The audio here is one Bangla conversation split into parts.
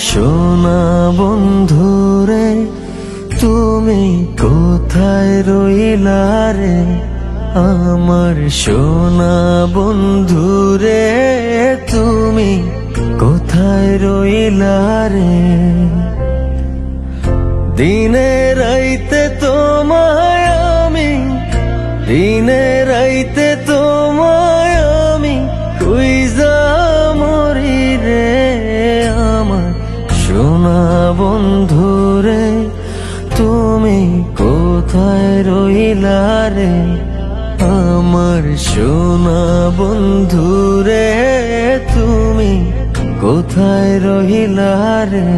সোনা বন্ধুরে তুমি কোথায় রইলা রে? আমার সোনা বন্ধুরে তুমি কোথায় রইলা রে? দিনে রাইতে তোমায় আমি, দিনে রাইতে তোমায় আমি খুঁজা মরি রে। আমার সোনা বন্ধুরে তুমি কোথায় রইলা রে? আমার সোনা বন্ধুরে তুমি কোথায় রইলা রে?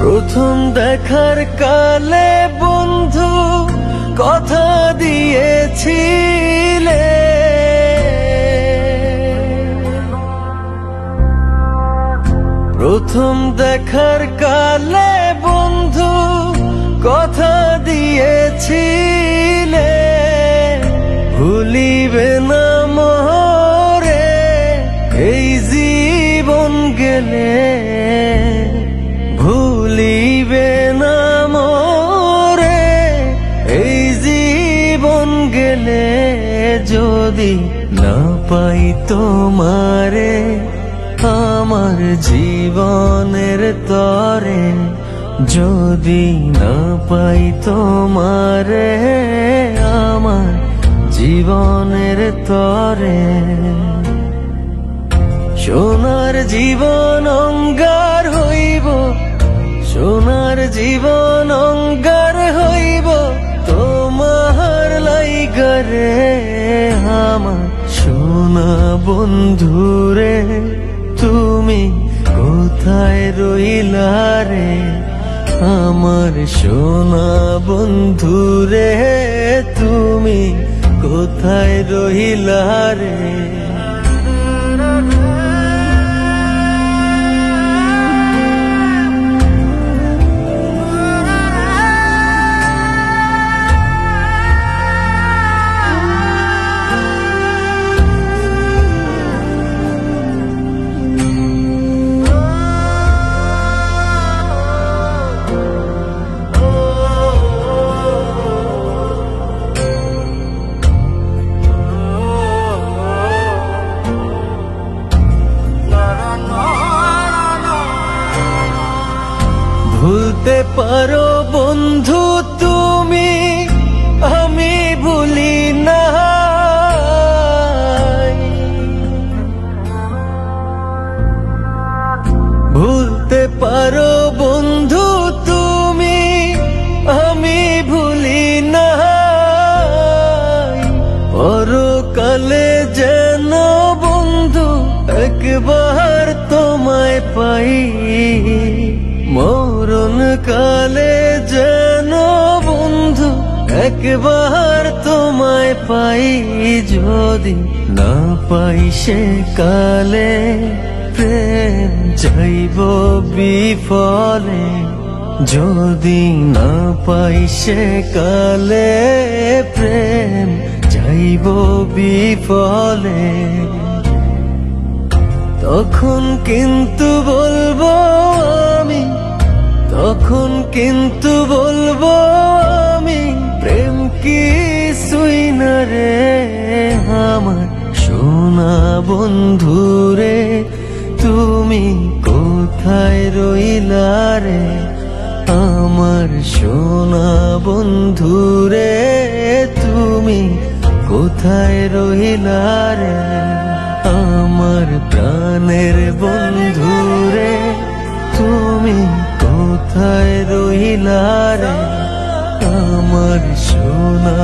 প্রথম দেখার কালে বন্ধু কথা দিয়েছিলে, প্রথম দেখার কালে বন্ধু কথা দিয়েছিলে, ভুলিবে না মোরে এই জীবন গেলে, ভুলিবে না মোরে এই জীবন গেলে। যদি না পাই তোমারে আমার জীবনের তরে, যদি না পাই তোমারে আমার জীবনের তরে, সোনার জীবন অঙ্গার হইব, সোনার জীবন অঙ্গার হইব তোমার লাইগা রে। আমার সোনা বন্ধুরে তুমি কোথায় রইলা রে? আমার সোনা বন্ধুরে তুমি কোথায় রইলা রে? ভুলতে পারো বন্ধু তুমি, আমি ভুলি না। ভুলতে পারো বন্ধু তুমি, আমি ভুলি না। পরকালে যেন বন্ধু একবার তোমায় পাই, মরণ কালে যেন বন্ধু একবার তোমায় পাই। যদি না পাই সে কালে প্রেম যাইব বিফলে, যদি না পাই সে কালে প্রেম যাইব বিফলে। তখন কিন্তু বলবো আমি, তখন কিন্তু বলবো আমি প্রেম কিছুই না রে। আমার সোনা বন্ধুরে তুমি কোথায় রইলা রে? আমার সোনা বন্ধুরে তুমি কোথায় রইলা রে? আমার প্রাণের বন্ধুরে তুমি কোথায় রইলা রে? আমার সোনা